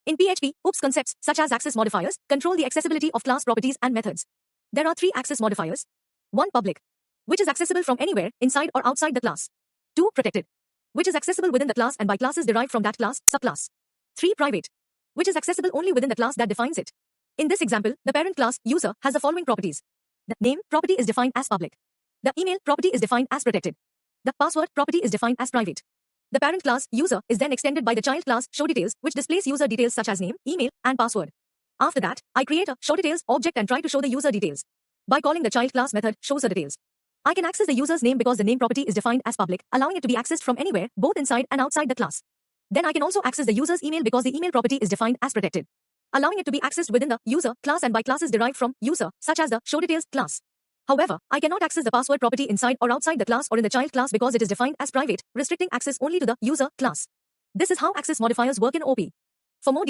In PHP, OOPS concepts such as access modifiers control the accessibility of class properties and methods. There are 3 access modifiers. 1. Public, which is accessible from anywhere, inside or outside the class. 2. Protected, which is accessible within the class and by classes derived from that class, subclass. 3. Private, which is accessible only within the class that defines it. In this example, the parent class, user, has the following properties. The name property is defined as public. The email property is defined as protected. The password property is defined as private. The parent class, user, is then extended by the child class, showDetails, which displays user details such as name, email, and password. After that, I create a showDetails object and try to show the user details. By calling the child class method, showDetails. I can access the user's name because the name property is defined as public, allowing it to be accessed from anywhere, both inside and outside the class. Then I can also access the user's email because the email property is defined as protected, allowing it to be accessed within the user class and by classes derived from user, such as the showDetails class. However, I cannot access the password property inside or outside the class or in the child class because it is defined as private, restricting access only to the user class. This is how access modifiers work in OP. For more